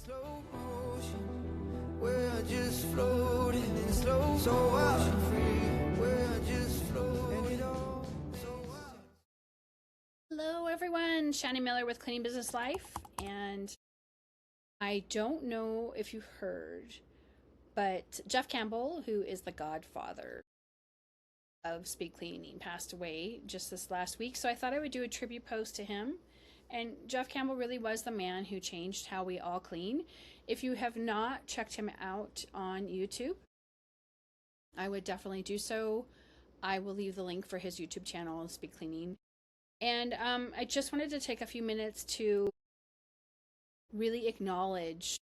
Slow motion, we're just floating in slow so ocean free, we're just floating so wild. Hello everyone, Shannon Miller with Cleaning Business Life, and I don't know if you heard, but Jeff Campbell, who is the godfather of speed cleaning, passed away just this last week, so I thought I would do a tribute post to him. And Jeff Campbell really was the man who changed how we all clean. If you have not checked him out on YouTube, I would definitely do so. I will leave the link for his YouTube channel on Speed Cleaning. And I just wanted to take a few minutes to really acknowledge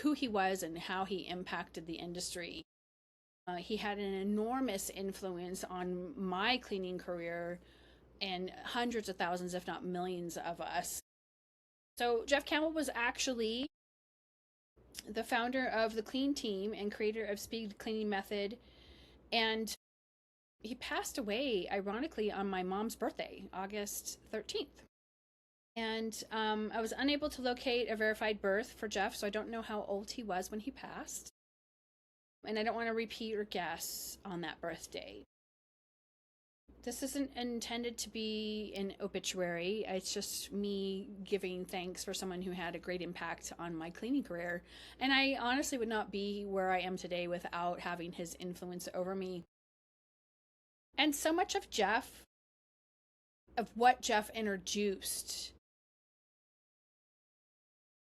who he was and how he impacted the industry. He had an enormous influence on my cleaning career and hundreds of thousands, if not millions of us. So Jeff Campbell was actually the founder of the Clean Team and creator of Speed Cleaning Method. And he passed away, ironically, on my mom's birthday, August 13th. And I was unable to locate a verified birth for Jeff, so I don't know how old he was when he passed. And I don't want to repeat or guess on that birthday. This isn't intended to be an obituary. It's just me giving thanks for someone who had a great impact on my cleaning career. And I honestly would not be where I am today without having his influence over me. And so much of what Jeff introduced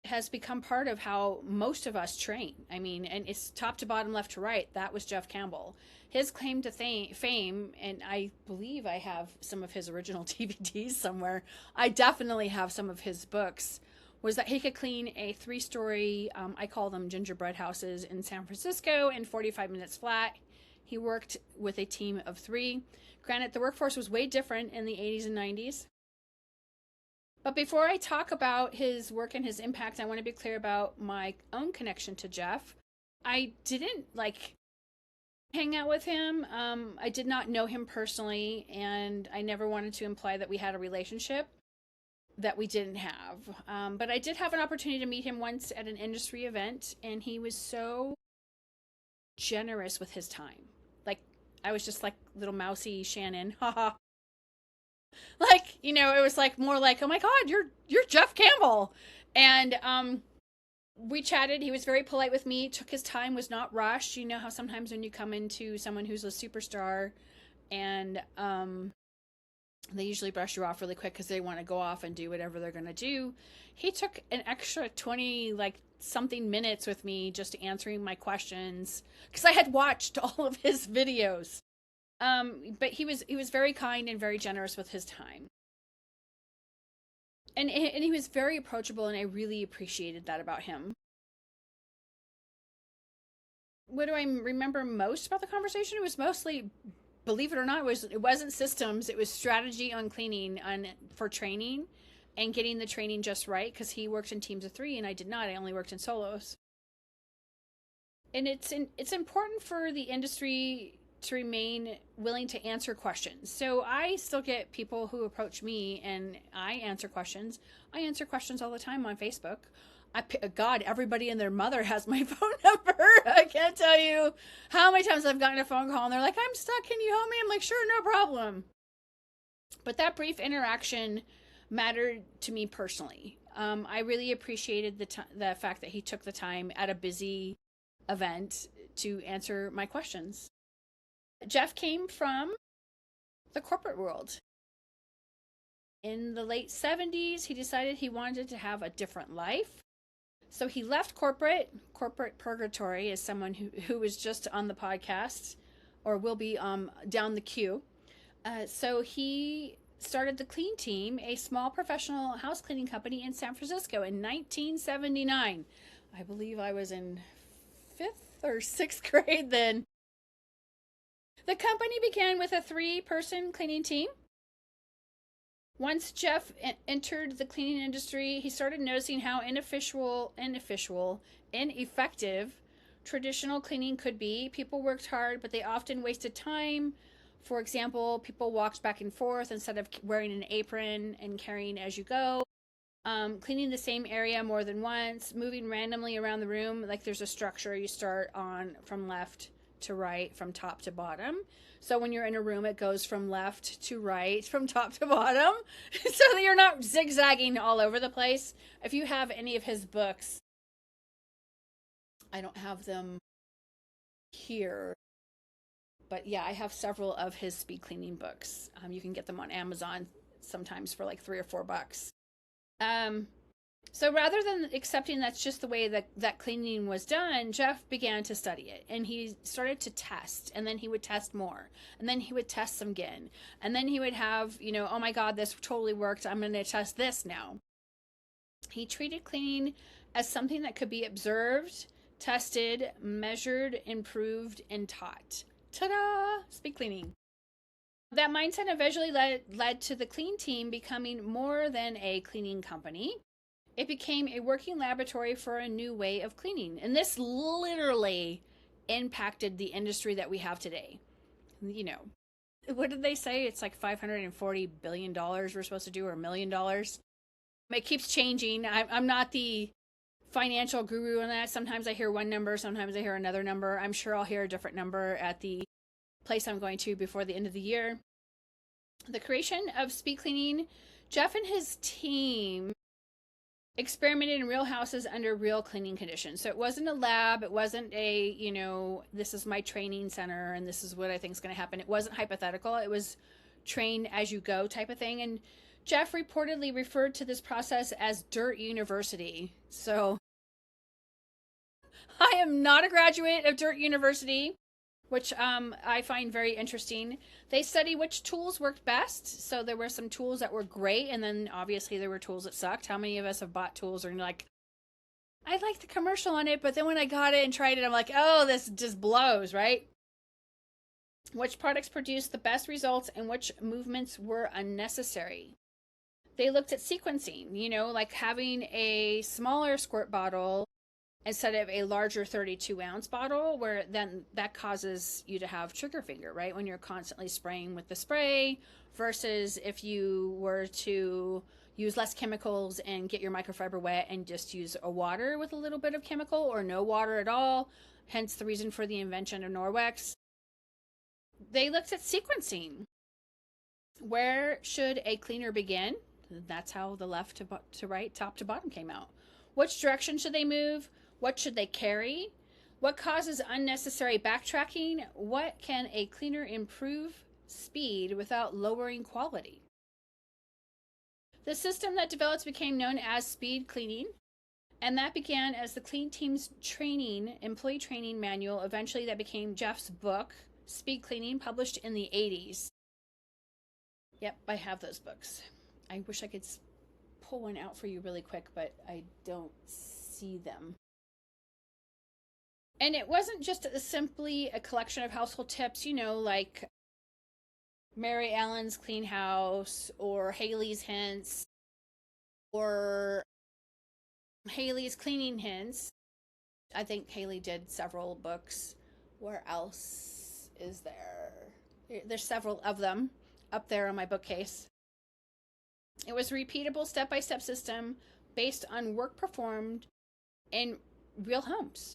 has become part of how most of us train. I mean, and it's top to bottom, left to right. That was Jeff Campbell. His claim to fame, and I believe I have some of his original DVDs somewhere. I definitely have some of his books, was that he could clean a 3-story, I call them gingerbread houses in San Francisco in 45 minutes flat. He worked with a team of 3. Granted, the workforce was way different in the 80s and 90s. But before I talk about his work and his impact, I want to be clear about my own connection to Jeff. I didn't hang out with him. I did not know him personally, and I never wanted to imply that we had a relationship that we didn't have. But I did have an opportunity to meet him once at an industry event, and he was so generous with his time. I was just like little mousy Shannon, haha. It was more like, oh my God, you're Jeff Campbell. And we chatted. He was very polite with me, took his time, was not rushed. You know how sometimes when you come into someone who's a superstar and they usually brush you off really quick because they want to go off and do whatever they're going to do. He took an extra 20 something minutes with me just answering my questions because I had watched all of his videos. But he was very kind and very generous with his time. And he was very approachable, and I really appreciated that about him. What do I remember most about the conversation? It was mostly, believe it or not, it wasn't systems. It was strategy on cleaning for training and getting the training just right, because he worked in teams of 3 and I did not. I only worked in solos. And it's important for the industry to remain willing to answer questions. So I still get people who approach me and I answer questions. I answer questions all the time on Facebook. God, everybody and their mother has my phone number. I can't tell you how many times I've gotten a phone call and they're like, I'm stuck, can you help me? I'm like, sure, no problem. But that brief interaction mattered to me personally. I really appreciated the fact that he took the time at a busy event to answer my questions. Jeff came from the corporate world. In the late 70s, he decided he wanted to have a different life. So he left corporate purgatory, as someone who was just on the podcast or will be down the queue. So he started the Clean Team, a small professional house cleaning company in San Francisco in 1979. I believe I was in 5th or 6th grade then. The company began with a 3-person cleaning team. Once Jeff entered the cleaning industry, he started noticing how ineffective traditional cleaning could be. People worked hard, but they often wasted time. For example, people walked back and forth instead of wearing an apron and carrying as you go. cleaning the same area more than once, moving randomly around the room. Like there's a structure you start on from left to right, from top to bottom. So when you're in a room, it goes from left to right, from top to bottom, so that you're not zigzagging all over the place. If you have any of his books, I don't have them here, but yeah, I have several of his speed cleaning books. You can get them on Amazon sometimes for like $3 or $4. So rather than accepting that's just the way that cleaning was done, Jeff began to study it, and he started to test, and then he would test more, and then he would test some again, and then he would have, oh my God, this totally worked, I'm going to test this now. He treated cleaning as something that could be observed, tested, measured, improved, and taught. Ta-da! Speed cleaning. That mindset eventually led to the clean team becoming more than a cleaning company. It became a working laboratory for a new way of cleaning. And this literally impacted the industry that we have today. What did they say? It's like $540 billion we're supposed to do, or $1 million. It keeps changing. I'm not the financial guru on that. Sometimes I hear one number, sometimes I hear another number. I'm sure I'll hear a different number at the place I'm going to before the end of the year. The creation of speed cleaning, Jeff and his team experimented in real houses under real cleaning conditions. So it wasn't a lab. It wasn't this is my training center and this is what I think is going to happen. It wasn't hypothetical. It was train as you go type of thing. And Jeff reportedly referred to this process as Dirt University. So I am not a graduate of Dirt University, which I find very interesting. They study which tools worked best. So there were some tools that were great, and then obviously there were tools that sucked. How many of us have bought tools and like, I like the commercial on it, but then when I got it and tried it, I'm like, oh, this just blows, right? Which products produced the best results and which movements were unnecessary. They looked at sequencing, like having a smaller squirt bottle instead of a larger 32-ounce bottle, where then that causes you to have trigger finger, right? When you're constantly spraying with the spray, versus if you were to use less chemicals and get your microfiber wet and just use a water with a little bit of chemical or no water at all, hence the reason for the invention of Norwex. They looked at sequencing. Where should a cleaner begin? That's how the left to right, top to bottom came out. Which direction should they move? What should they carry? What causes unnecessary backtracking? What can a cleaner improve speed without lowering quality? The system that developed became known as speed cleaning, and that began as the clean team's employee training manual. Eventually that became Jeff's book, Speed Cleaning, published in the 80s. Yep, I have those books. I wish I could pull one out for you really quick, but I don't see them. And it wasn't just simply a collection of household tips, like Mary Ellen's Clean House or Haley's Hints or Haley's Cleaning Hints. I think Haley did several books. Where else is there? There's several of them up there on my bookcase. It was a repeatable step-by-step system based on work performed in real homes.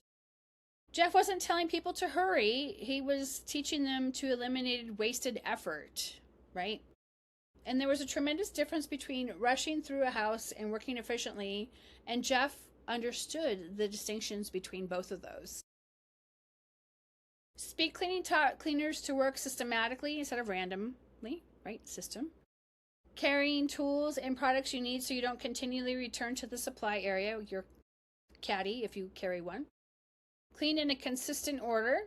Jeff wasn't telling people to hurry. He was teaching them to eliminate wasted effort, right? And there was a tremendous difference between rushing through a house and working efficiently, and Jeff understood the distinctions between both of those. Speed cleaning taught cleaners to work systematically instead of randomly, right? System. Carrying tools and products you need so you don't continually return to the supply area, your caddy if you carry one. Clean in a consistent order.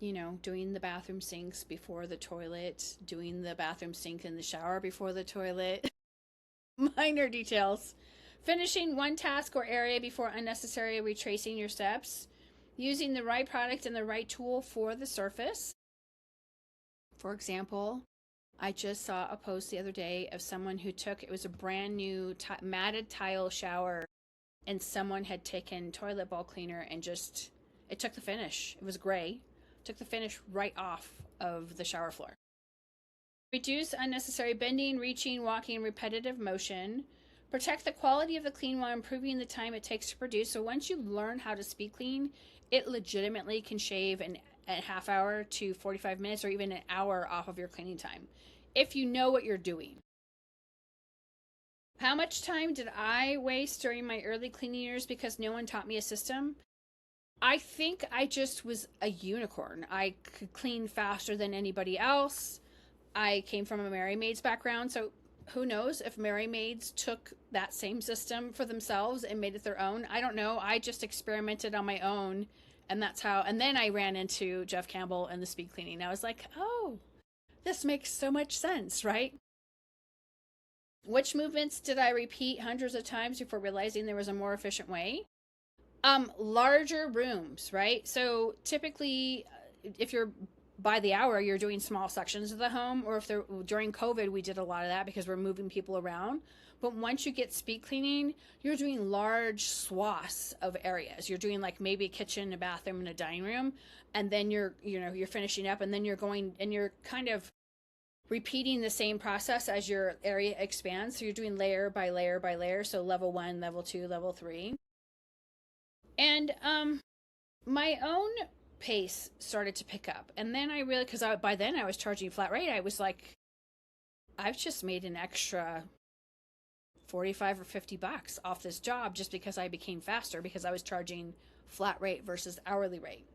Doing the bathroom sinks before the toilet, doing the bathroom sink in the shower before the toilet. Minor details. Finishing one task or area before unnecessarily retracing your steps. Using the right product and the right tool for the surface. For example, I just saw a post the other day of someone who it was a brand new matted tile shower, and someone had taken toilet bowl cleaner and it took the finish. It was gray. Took the finish right off of the shower floor. Reduce unnecessary bending, reaching, walking, repetitive motion. Protect the quality of the clean while improving the time it takes to produce. So once you learn how to speed clean, it legitimately can shave a half hour to 45 minutes or even an hour off of your cleaning time if you know what you're doing. How much time did I waste during my early cleaning years because no one taught me a system? I think I just was a unicorn. I could clean faster than anybody else. I came from a Mary Maids background, so who knows if Mary Maids took that same system for themselves and made it their own. I don't know. I just experimented on my own, and that's how. And then I ran into Jeff Campbell and the speed cleaning. I was like, oh, this makes so much sense, right? Which movements did I repeat hundreds of times before realizing there was a more efficient way? Larger rooms, right? So typically, if you're by the hour, you're doing small sections of the home, or if they're during COVID, we did a lot of that because we're moving people around. But once you get speed cleaning, you're doing large swaths of areas. You're doing like maybe a kitchen, a bathroom, and a dining room, and then you're finishing up, and then you're going and you're kind of repeating the same process as your area expands. So you're doing layer by layer by layer. So level 1, level 2, level 3. And my own pace started to pick up. And then I really, because by then I was charging flat rate, I was like, I've just made an extra 45 or 50 bucks off this job just because I became faster because I was charging flat rate versus hourly rate.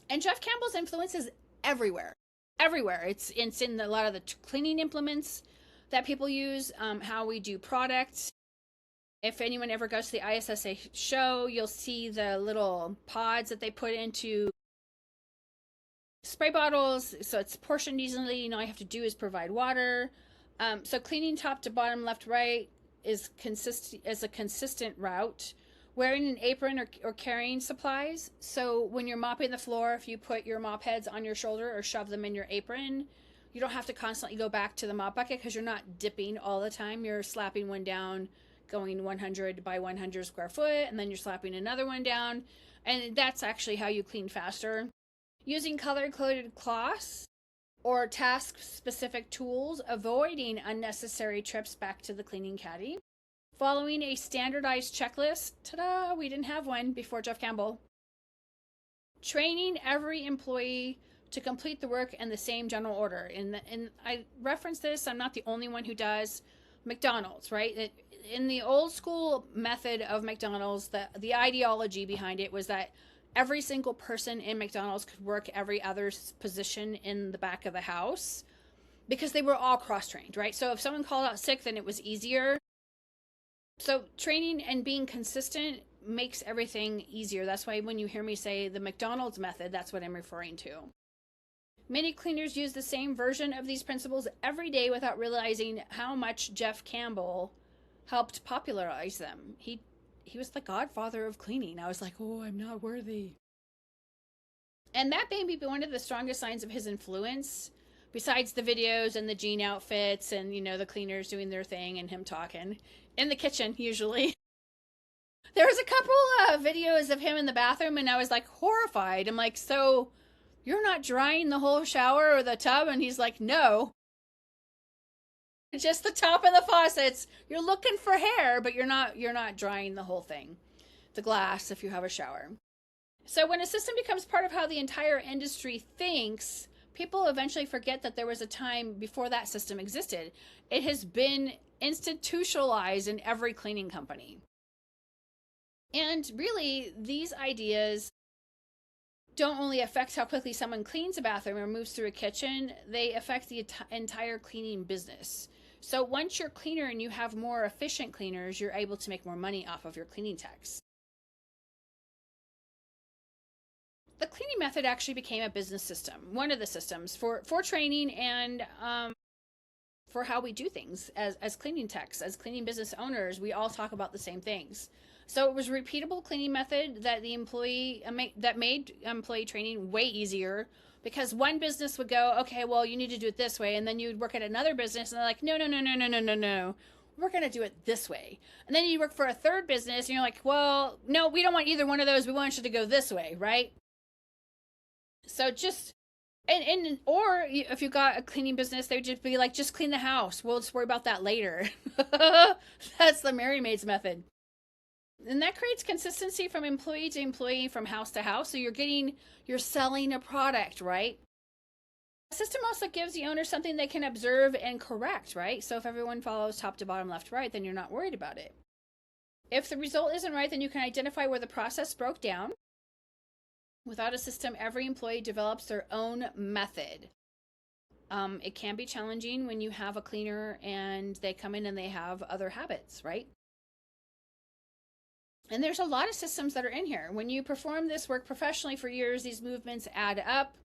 And Jeff Campbell's influence is everywhere. Everywhere. It's in a lot of the cleaning implements that people use, how we do products. If anyone ever goes to the ISSA show, you'll see the little pods that they put into spray bottles. So it's portioned easily. All you have to do is provide water. So cleaning top to bottom, left, right is a consistent route. Wearing an apron or carrying supplies. So when you're mopping the floor, if you put your mop heads on your shoulder or shove them in your apron, you don't have to constantly go back to the mop bucket because you're not dipping all the time. You're slapping one down, going 100 by 100 square foot, and then you're slapping another one down. And that's actually how you clean faster. Using color-coded cloths or task-specific tools, avoiding unnecessary trips back to the cleaning caddy. Following a standardized checklist. Ta-da! We didn't have one before Jeff Campbell. Training every employee to complete the work in the same general order. And I reference this, I'm not the only one who does. McDonald's, right? In the old school method of McDonald's, the ideology behind it was that every single person in McDonald's could work every other position in the back of the house because they were all cross-trained, right? So if someone called out sick, then it was easier. So training and being consistent makes everything easier. That's why when you hear me say the McDonald's method, that's what I'm referring to. Many cleaners use the same version of these principles every day without realizing how much Jeff Campbell helped popularize them. He was the godfather of cleaning. I was like, oh, I'm not worthy. And that may be one of the strongest signs of his influence, besides the videos and the jean outfits and, the cleaners doing their thing and him talking. In the kitchen, usually. There was a couple of videos of him in the bathroom, and I was, like, horrified. I'm like, so you're not drying the whole shower or the tub? And he's like, no. Just the top of the faucets. You're looking for hair, but you're not drying the whole thing. The glass, if you have a shower. So when a system becomes part of how the entire industry thinks, people eventually forget that there was a time before that system existed. It has been institutionalized in every cleaning company. And really, these ideas don't only affect how quickly someone cleans a bathroom or moves through a kitchen, they affect the entire cleaning business. So once you're cleaner and you have more efficient cleaners, you're able to make more money off of your cleaning techs. The cleaning method actually became a business system, one of the systems for training and for how we do things as cleaning techs, as cleaning business owners. We all talk about the same things. So it was a repeatable cleaning method that made employee training way easier, because one business would go, okay, well, you need to do it this way, and then you would work at another business and they're like, no, we're going to do it this way. And then you work for a third business and you're like, well, no, we don't want either one of those, we want you to go this way, right? So just If you got a cleaning business, they would just be like, just clean the house. We'll just worry about that later. That's the Mary Maid's method. And that creates consistency from employee to employee, from house to house. So you're selling a product, right? The system also gives the owner something they can observe and correct, right? So if everyone follows top to bottom, left to right, then you're not worried about it. If the result isn't right, then you can identify where the process broke down. Without a system, every employee develops their own method. It can be challenging when you have a cleaner and they come in and they have other habits, right? And there's a lot of systems that are in here. When you perform this work professionally for years, these movements add up.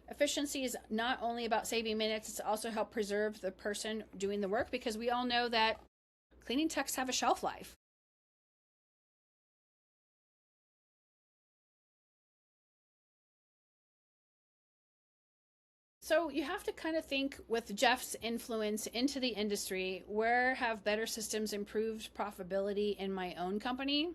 Efficiency is not only about saving minutes, it's also help preserve the person doing the work, because we all know that cleaning techs have a shelf life. So you have to kind of think, with Jeff's influence into the industry, where have better systems improved profitability in my own company?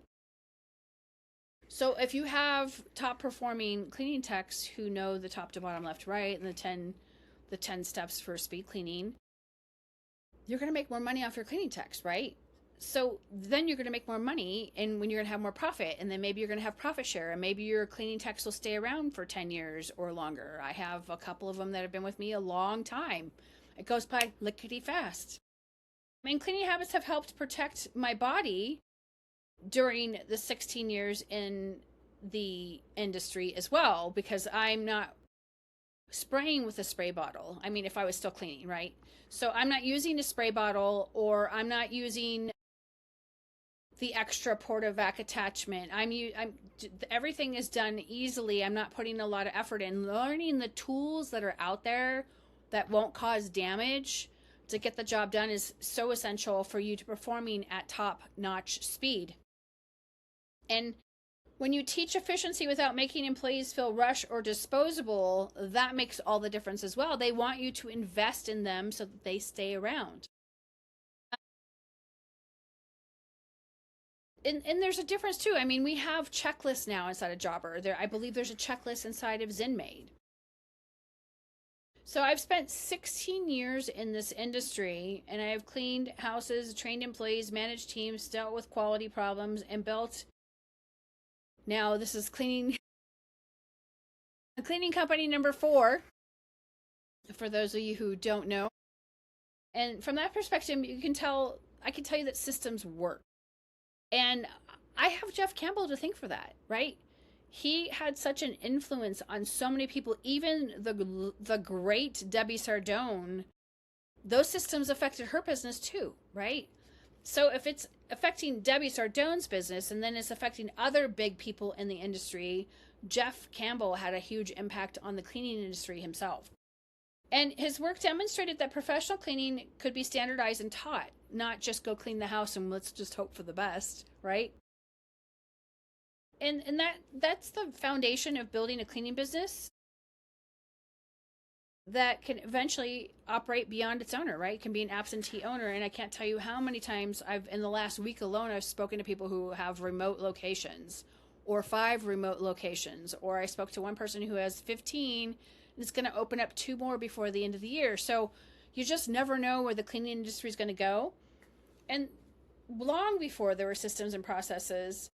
So if you have top performing cleaning techs who know the top to bottom, left to right, and the 10 steps for speed cleaning, you're going to make more money off your cleaning techs, right? So then you're going to make more money, and when you're going to have more profit, and then maybe you're going to have profit share, and maybe your cleaning techs will stay around for 10 years or longer. I have a couple of them that have been with me a long time. It goes by lickety fast. I mean, cleaning habits have helped protect my body during the 16 years in the industry as well, because I'm not spraying with a spray bottle. I mean, if I was still cleaning, right? So I'm not using a spray bottle, or I'm not using the extra porta-vac attachment. Everything is done easily. I'm not putting a lot of effort in. Learning the tools that are out there that won't cause damage to get the job done is so essential for you to performing at top-notch speed. And when you teach efficiency without making employees feel rushed or disposable, that makes all the difference as well. They want you to invest in them so that they stay around. And there's a difference too. I mean, we have checklists now inside of Jobber. I believe there's a checklist inside of ZenMaid. So I've spent 16 years in this industry, and I have cleaned houses, trained employees, managed teams, dealt with quality problems, and built. Now this is cleaning company number 4, for those of you who don't know. And from that perspective, I can tell you that systems work. And I have Jeff Campbell to thank for that, right? He had such an influence on so many people, even the great Debbie Sardone. Those systems affected her business too, right? So if it's affecting Debbie Sardone's business, and then it's affecting other big people in the industry, Jeff Campbell had a huge impact on the cleaning industry himself. And his work demonstrated that professional cleaning could be standardized and taught, not just go clean the house and let's just hope for the best, right? And that's the foundation of building a cleaning business that can eventually operate beyond its owner, right? It can be an absentee owner. And I can't tell you how many times in the last week alone, I've spoken to people who have remote locations, or 5 remote locations, or I spoke to one person who has 15, and it's going to open up 2 more before the end of the year. So you just never know where the cleaning industry is going to go. And long before there were systems and processes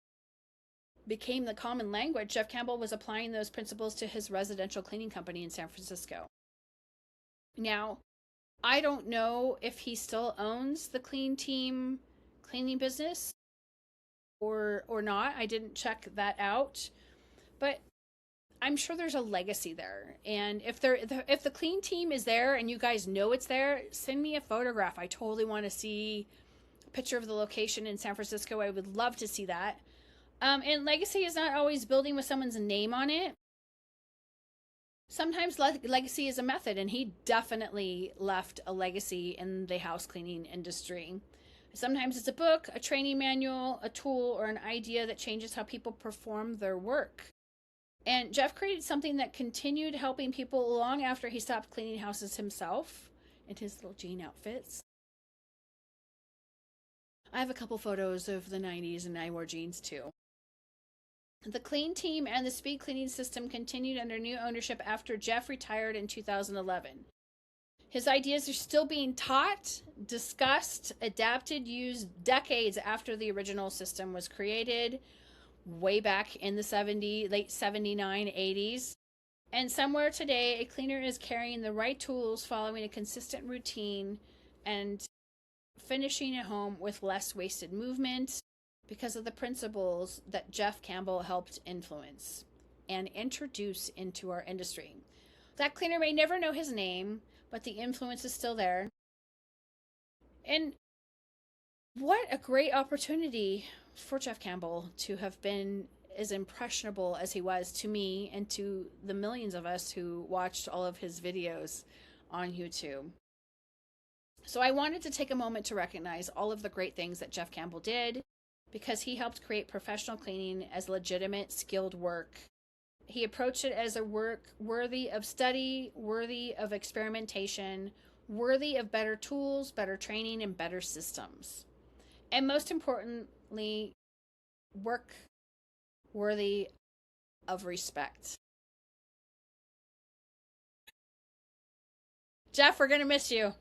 became the common language, Jeff Campbell was applying those principles to his residential cleaning company in San Francisco. Now, I don't know if he still owns the Clean Team cleaning business or not. I didn't check that out, but I'm sure there's a legacy there. And if the Clean Team is there and you guys know it's there, send me a photograph. I totally want to see a picture of the location in San Francisco. I would love to see that. And legacy is not always building with someone's name on it. Sometimes legacy is a method, and he definitely left a legacy in the house cleaning industry. Sometimes it's a book, a training manual, a tool, or an idea that changes how people perform their work. And Jeff created something that continued helping people long after he stopped cleaning houses himself in his little jean outfits. I have a couple photos of the 90s, and I wore jeans too. The clean team and the speed cleaning system continued under new ownership after Jeff retired in 2011. His ideas are still being taught, discussed, adapted, used decades after the original system was created, way back in the late 79, 80s. And somewhere today, a cleaner is carrying the right tools, following a consistent routine, and finishing at home with less wasted movement because of the principles that Jeff Campbell helped influence and introduce into our industry. That cleaner may never know his name, but the influence is still there. And what a great opportunity for Jeff Campbell to have been as impressionable as he was to me and to the millions of us who watched all of his videos on YouTube. So I wanted to take a moment to recognize all of the great things that Jeff Campbell did, because he helped create professional cleaning as legitimate, skilled work. He approached it as a work worthy of study, worthy of experimentation, worthy of better tools, better training, and better systems. And most importantly, work worthy of respect. Jeff, we're going to miss you.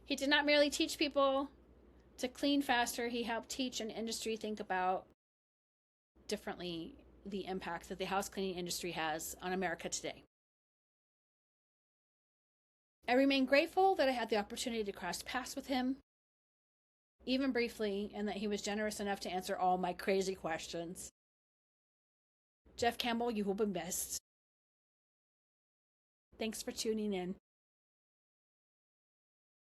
He did not merely teach people to clean faster, he helped teach an industry think about differently the impact that the house cleaning industry has on America today. I remain grateful that I had the opportunity to cross paths with him, even briefly, and that he was generous enough to answer all my crazy questions. Jeff Campbell, you will be missed. Thanks for tuning in.